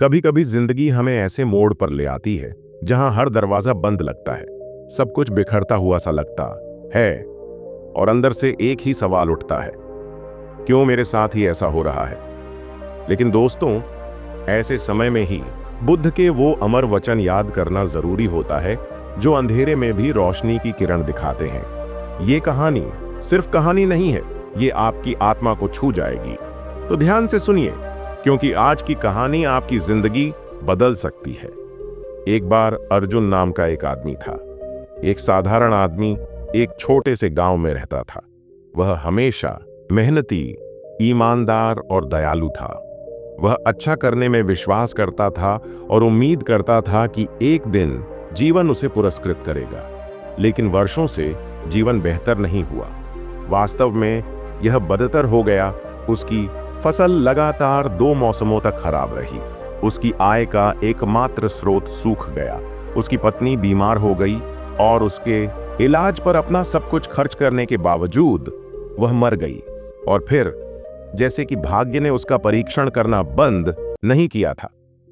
कभी कभी जिंदगी हमें ऐसे मोड़ पर ले आती है जहां हर दरवाजा बंद लगता है, सब कुछ बिखरता हुआ सा लगता है और अंदर से एक ही सवाल उठता है, क्यों मेरे साथ ही ऐसा हो रहा है। लेकिन दोस्तों, ऐसे समय में ही बुद्ध के वो अमर वचन याद करना जरूरी होता है जो अंधेरे में भी रोशनी की किरण दिखाते हैं। ये कहानी सिर्फ कहानी नहीं है, ये आपकी आत्मा को छू जाएगी। तो ध्यान से सुनिए, क्योंकि आज की कहानी आपकी जिंदगी बदल सकती है। एक बार अर्जुन नाम का एक आदमी था। एक साधारण आदमी एक छोटे से गांव में रहता था। वह हमेशा मेहनती, ईमानदार और दयालु था। वह अच्छा करने में विश्वास करता था और उम्मीद करता था कि एक दिन जीवन उसे पुरस्कृत करेगा। लेकिन वर्षों से जीवन बेहतर नहीं हुआ। वास्तव में यह बदतर हो गया। उसकी फसल लगातार 2 मौसमों तक खराब रही। उसकी आय का एकमात्र स्रोत सूख गया। उसकी पत्नी बीमार हो गई और उसके इलाज पर अपना सब कुछ खर्च करने के बावजूद वह मर गई। और फिर जैसे कि भाग्य ने उसका परीक्षण करना बंद नहीं किया था,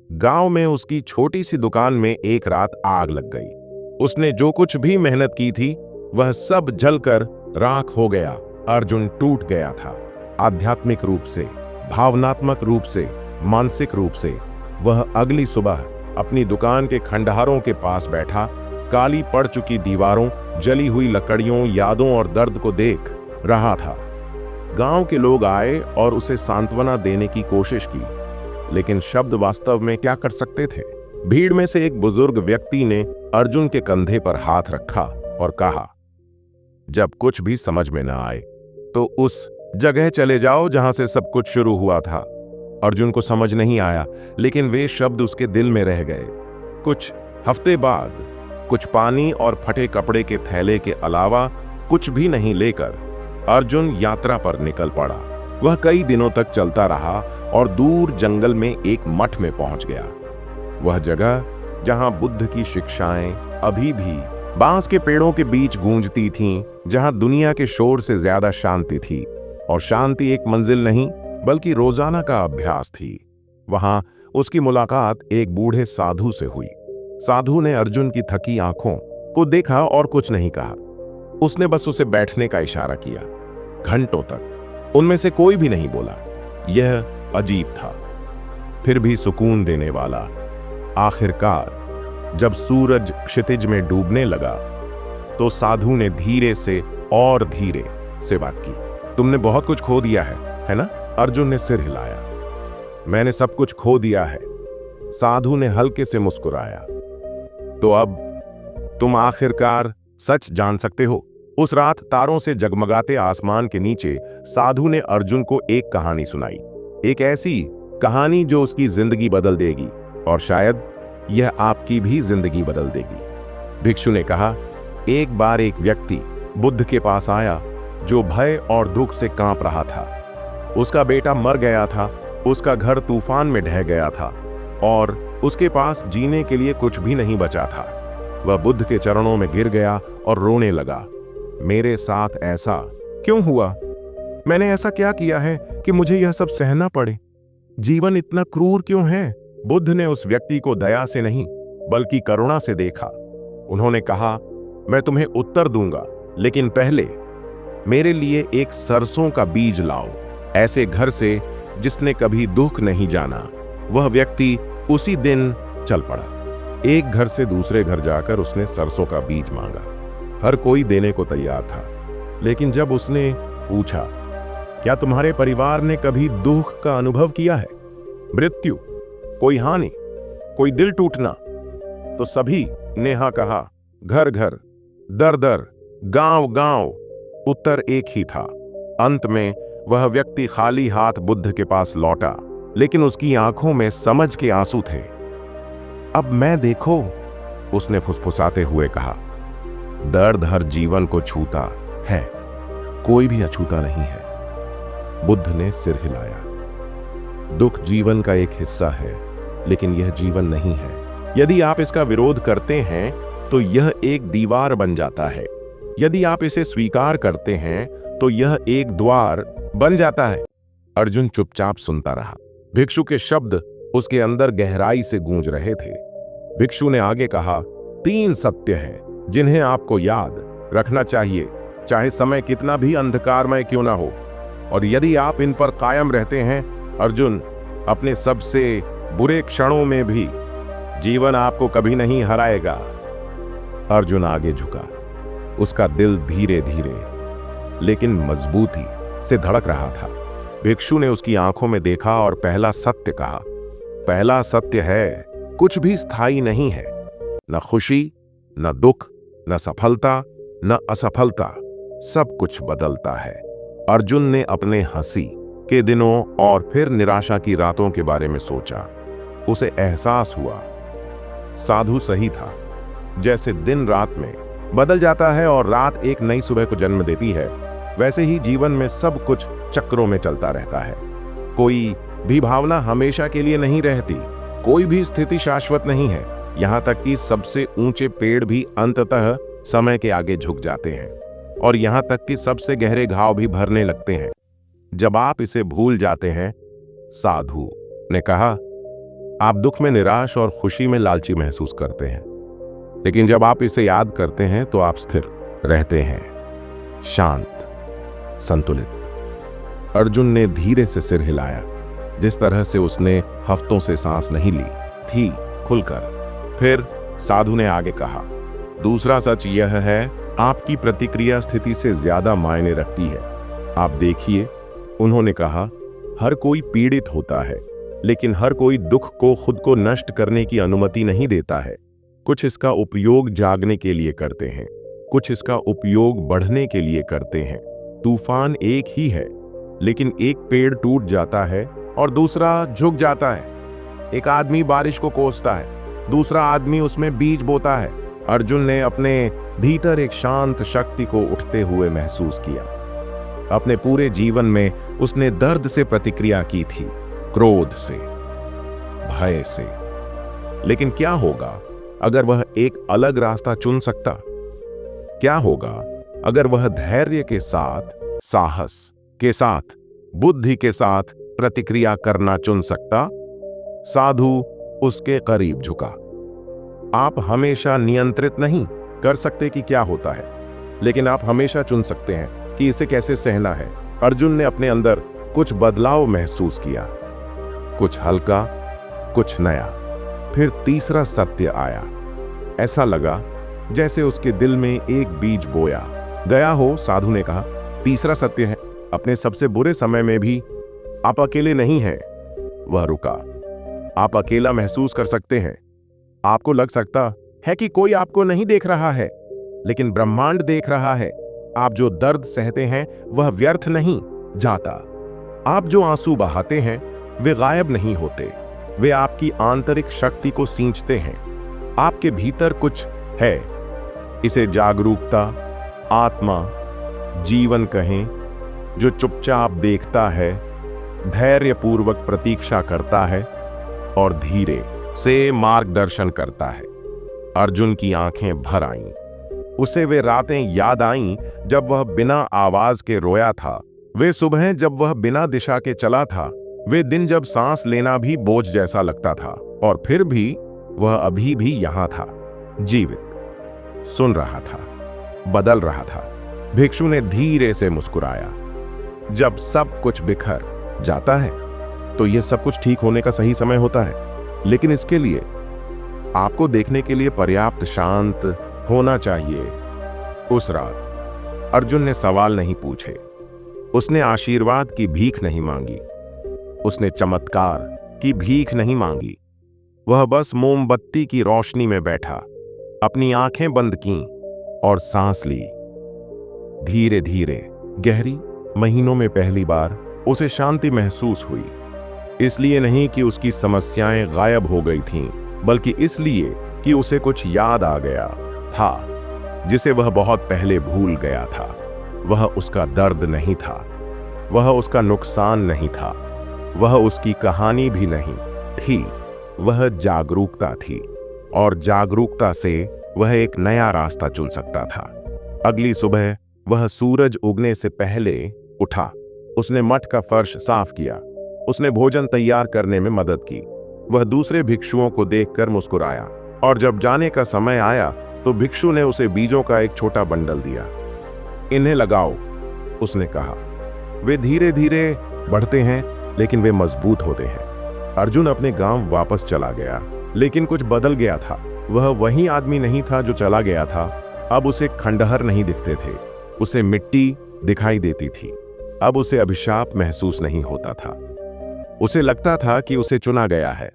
गांव में उसकी छोटी सी दुकान में एक रात आग लग गई। उसने जो कुछ भी मेहनत की थी वह सब जलकर राख हो गया। अर्जुन टूट गया था, आध्यात्मिक रूप से, भावनात्मक रूप से, मानसिक रूप से। वह अगली सुबह अपनी दुकान के खंडहरों के पास बैठा, काली पड़ चुकी दीवारों, जली हुई लकड़ियों, यादों और दर्द को देख रहा था। गांव के लोग आए और उसे सांत्वना देने की कोशिश की, लेकिन शब्द वास्तव में क्या कर सकते थे। भीड़ में से एक बुजुर्ग व्यक्ति ने अर्जुन के कंधे पर हाथ रखा और कहा, जब कुछ भी समझ में न आए तो उस जगह चले जाओ जहां से सब कुछ शुरू हुआ था। अर्जुन को समझ नहीं आया, लेकिन वे शब्द उसके दिल में रह गए। कुछ हफ्ते बाद कुछ पानी और फटे कपड़े के थैले के अलावा कुछ भी नहीं लेकर अर्जुन यात्रा पर निकल पड़ा। वह कई दिनों तक चलता रहा और दूर जंगल में एक मठ में पहुंच गया। वह जगह जहां बुद्ध की शिक्षाएं अभी भी बांस के पेड़ों के बीच गूंजती थीं, जहां दुनिया के शोर से ज्यादा शांति थी। और शांति एक मंजिल नहीं बल्कि रोजाना का अभ्यास थी। वहां उसकी मुलाकात एक बूढ़े साधु से हुई। साधु ने अर्जुन की थकी आंखों को देखा और कुछ नहीं कहा। उसने बस उसे बैठने का इशारा किया। घंटों तक उनमें से कोई भी नहीं बोला। यह अजीब था, फिर भी सुकून देने वाला। आखिरकार जब सूरज क्षितिज में डूबने लगा तो साधु ने धीरे से और धीरे से बात की। तुमने बहुत कुछ खो दिया है ना? अर्जुन ने सिर हिलाया। मैंने सब कुछ खो दिया है, साधु ने हल्के से मुस्कुराया। तो अब तुम आखिरकार सच जान सकते हो। उस रात तारों से जगमगाते आसमान के नीचे साधु ने अर्जुन को एक कहानी सुनाई। एक ऐसी कहानी जो उसकी जिंदगी बदल देगी और शायद यह आपकी भी जिंदगी बदल देगी। भिक्षु ने कहा, एक बार एक व्यक्ति बुद्ध के पास आया जो भय और दुख से कांप रहा था। उसका बेटा मर गया था, उसका घर तूफान में ढह गया था और उसके पास जीने के लिए कुछ भी नहीं बचा था। वह बुद्ध के चरणों में गिर गया और रोने लगा, मेरे साथ ऐसा क्यों हुआ? मैंने ऐसा क्या किया है कि मुझे यह सब सहना पड़े? जीवन इतना क्रूर क्यों है? बुद्ध ने उस व्यक्ति को दया से नहीं बल्कि करुणा से देखा। उन्होंने कहा, मैं तुम्हें उत्तर दूंगा, लेकिन पहले मेरे लिए एक सरसों का बीज लाओ, ऐसे घर से जिसने कभी दुख नहीं जाना। वह व्यक्ति उसी दिन चल पड़ा। एक घर से दूसरे घर जाकर उसने सरसों का बीज मांगा। हर कोई देने को तैयार था, लेकिन जब उसने पूछा, क्या तुम्हारे परिवार ने कभी दुख का अनुभव किया है? मृत्यु, कोई हानि, कोई दिल टूटना? तो सभी ने हाँ कहा। घर घर, दर दर, गांव गांव, उत्तर एक ही था। अंत में वह व्यक्ति खाली हाथ बुद्ध के पास लौटा, लेकिन उसकी आंखों में समझ के आंसू थे। अब मैं देखो, उसने फुसफुसाते हुए कहा, दर्द हर जीवन को छूता है, कोई भी अछूता नहीं है। बुद्ध ने सिर हिलाया। दुख जीवन का एक हिस्सा है, लेकिन यह जीवन नहीं है। यदि आप इसका विरोध करते हैं तो यह एक दीवार बन जाता है। यदि आप इसे स्वीकार करते हैं तो यह एक द्वार बन जाता है। अर्जुन चुपचाप सुनता रहा। भिक्षु के शब्द उसके अंदर गहराई से गूंज रहे थे। भिक्षु ने आगे कहा, 3 सत्य हैं जिन्हें आपको याद रखना चाहिए, चाहे समय कितना भी अंधकारमय क्यों ना हो। और यदि आप इन पर कायम रहते हैं अर्जुन, अपने सबसे बुरे क्षणों में भी जीवन आपको कभी नहीं हराएगा। अर्जुन आगे झुका। उसका दिल धीरे धीरे लेकिन मजबूती से धड़क रहा था। भिक्षु ने उसकी आंखों में देखा और पहला सत्य कहा। पहला सत्य है, कुछ भी स्थायी नहीं है, न खुशी, न दुख, न सफलता, न असफलता, सब कुछ बदलता है। अर्जुन ने अपने हंसी के दिनों और फिर निराशा की रातों के बारे में सोचा। उसे एहसास हुआ साधु सही था। जैसे दिन रात में बदल जाता है और रात एक नई सुबह को जन्म देती है, वैसे ही जीवन में सब कुछ चक्रों में चलता रहता है। कोई भी भावना हमेशा के लिए नहीं रहती, कोई भी स्थिति शाश्वत नहीं है। यहाँ तक कि सबसे ऊंचे पेड़ भी अंततः समय के आगे झुक जाते हैं, और यहाँ तक कि सबसे गहरे घाव भी भरने लगते हैं जब आप इसे भूल जाते हैं। साधु ने कहा, आप दुख में निराश और खुशी में लालची महसूस करते हैं, लेकिन जब आप इसे याद करते हैं तो आप स्थिर रहते हैं, शांत, संतुलित। अर्जुन ने धीरे से सिर हिलाया, जिस तरह से उसने हफ्तों से सांस नहीं ली थी, खुलकर। फिर साधु ने आगे कहा, दूसरा सच यह है, आपकी प्रतिक्रिया स्थिति से ज्यादा मायने रखती है। आप देखिए, उन्होंने कहा, हर कोई पीड़ित होता है, लेकिन हर कोई दुख को खुद को नष्ट करने की अनुमति नहीं देता है। कुछ इसका उपयोग जागने के लिए करते हैं, कुछ इसका उपयोग बढ़ने के लिए करते हैं। तूफान एक ही है, लेकिन एक पेड़ टूट जाता है और दूसरा झुक जाता है। एक आदमी बारिश को कोसता है, दूसरा आदमी उसमें बीज बोता है। अर्जुन ने अपने भीतर एक शांत शक्ति को उठते हुए महसूस किया। अपने पूरे जीवन में उसने दर्द से प्रतिक्रिया की थी, क्रोध से, भय से। लेकिन क्या होगा अगर वह एक अलग रास्ता चुन सकता? क्या होगा अगर वह धैर्य के साथ, साहस के साथ, बुद्धि के साथ प्रतिक्रिया करना चुन सकता? साधु उसके करीब झुका। आप हमेशा नियंत्रित नहीं कर सकते कि क्या होता है, लेकिन आप हमेशा चुन सकते हैं कि इसे कैसे सहना है। अर्जुन ने अपने अंदर कुछ बदलाव महसूस किया, कुछ हल्का, कुछ नया। फिर तीसरा सत्य आया। ऐसा लगा जैसे उसके दिल में एक बीज बोया गया हो। साधु ने कहा, तीसरा सत्य है, अपने सबसे बुरे समय में भी आप अकेले नहीं हैं। वह रुका। आप अकेला महसूस कर सकते हैं। आपको लग सकता है कि कोई आपको नहीं देख रहा है, लेकिन ब्रह्मांड देख रहा है। आप जो दर्द सहते हैं वह व्यर्थ नहीं जाता। आप जो आंसू बहाते हैं वे गायब नहीं होते, वे आपकी आंतरिक शक्ति को सींचते हैं। आपके भीतर कुछ है, इसे जागरूकता, आत्मा, जीवन कहें, जो चुपचाप देखता है, धैर्यपूर्वक प्रतीक्षा करता है और धीरे से मार्गदर्शन करता है। अर्जुन की आंखें भर आईं। उसे वे रातें याद आईं जब वह बिना आवाज के रोया था, वे सुबह जब वह बिना दिशा के चला था, वे दिन जब सांस लेना भी बोझ जैसा लगता था, और फिर भी वह अभी भी यहां था, जीवित, सुन रहा था, बदल रहा था। भिक्षु ने धीरे से मुस्कुराया। जब सब कुछ बिखर जाता है तो यह सब कुछ ठीक होने का सही समय होता है, लेकिन इसके लिए आपको देखने के लिए पर्याप्त शांत होना चाहिए। उस रात अर्जुन ने सवाल नहीं पूछे, उसने आशीर्वाद की भीख नहीं मांगी, उसने चमत्कार की भीख नहीं मांगी। वह बस मोमबत्ती की रोशनी में बैठा, अपनी आंखें बंद कीं और सांस ली। धीरे धीरे, गहरी, महीनों में पहली बार उसे शांति महसूस हुई। इसलिए नहीं कि उसकी समस्याएं गायब हो गई थीं, बल्कि इसलिए कि उसे कुछ याद आ गया था जिसे वह बहुत पहले भूल गया था। वह उसका दर्द नहीं था, वह उसका नुकसान नहीं था, वह उसकी कहानी भी नहीं थी, वह जागरूकता थी, और जागरूकता से वह एक नया रास्ता चुन सकता था। अगली सुबह वह सूरज उगने से पहले उठा। उसने मठ का फर्श साफ किया, उसने भोजन तैयार करने में मदद की, वह दूसरे भिक्षुओं को देखकर मुस्कुराया और जब जाने का समय आया तो भिक्षु ने उसे बीजों का एक छोटा बंडल दिया। इन्हें लगाओ, उसने कहा। वे धीरे धीरे बढ़ते हैं लेकिन वे मजबूत होते हैं। अर्जुन अपने गांव वापस चला गया, लेकिन कुछ बदल गया था। वह वही आदमी नहीं था जो चला गया था। अब उसे खंडहर नहीं दिखते थे, उसे मिट्टी दिखाई देती थी। अब उसे अभिशाप महसूस नहीं होता था। उसे लगता था कि उसे चुना गया है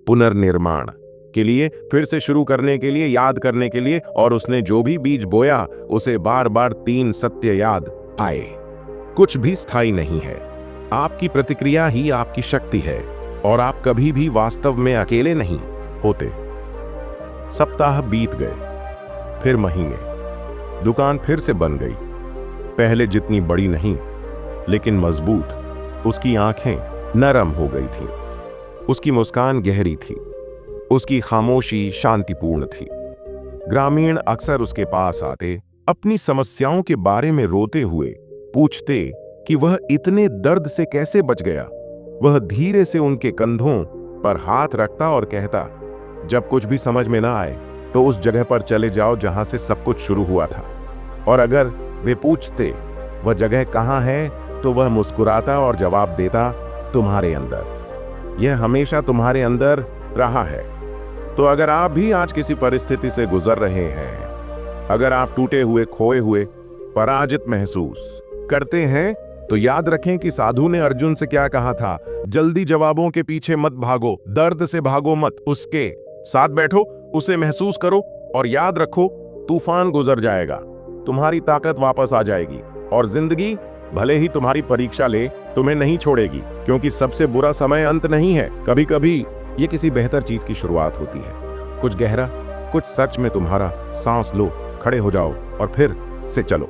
पुनर्निर्माण के लिए, फिर से शुरू करने के लिए, याद करने के लिए। और उसने जो भी बीज बोया उसे बार बार 3 सत्य याद आए। कुछ भी स्थायी नहीं है। आपकी प्रतिक्रिया ही आपकी शक्ति है और आप कभी भी वास्तव में अकेले नहीं होते। सप्ताह बीत गए, फिर महीने। दुकान फिर से बन गई, पहले जितनी बड़ी नहीं लेकिन मजबूत। उसकी आंखें नरम हो गई थीं, उसकी मुस्कान गहरी थी, उसकी खामोशी शांतिपूर्ण थी। ग्रामीण अक्सर उसके पास आते, अपनी समस्याओं के बारे में रोते हुए पूछते कि वह इतने दर्द से कैसे बच गया। वह धीरे से उनके कंधों पर हाथ रखता और कहता, जब कुछ भी समझ में ना आए तो उस जगह पर चले जाओ जहां से सब कुछ शुरू हुआ था। और अगर वे पूछते वह जगह कहां है तो वह मुस्कुराता और जवाब देता, तुम्हारे अंदर। यह हमेशा तुम्हारे अंदर रहा है। तो अगर आप भी आज किसी परिस्थिति से गुजर रहे हैं, अगर आप टूटे हुए, खोए हुए, पराजित महसूस करते हैं, तो याद रखें कि साधु ने अर्जुन से क्या कहा था, जल्दी जवाबों के पीछे मत भागो, दर्द से भागो मत, उसके साथ बैठो, उसे महसूस करो और याद रखो, तूफान गुजर जाएगा, तुम्हारी ताकत वापस आ जाएगी और जिंदगी भले ही तुम्हारी परीक्षा ले, तुम्हें नहीं छोड़ेगी। क्योंकि सबसे बुरा समय अंत नहीं है, कभी कभी ये किसी बेहतर चीज की शुरुआत होती है। कुछ गहरा, कुछ सच में तुम्हारा। सांस लो, खड़े हो जाओ और फिर से चलो।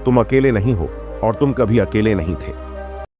तुम अकेले नहीं हो और तुम कभी अकेले नहीं थे।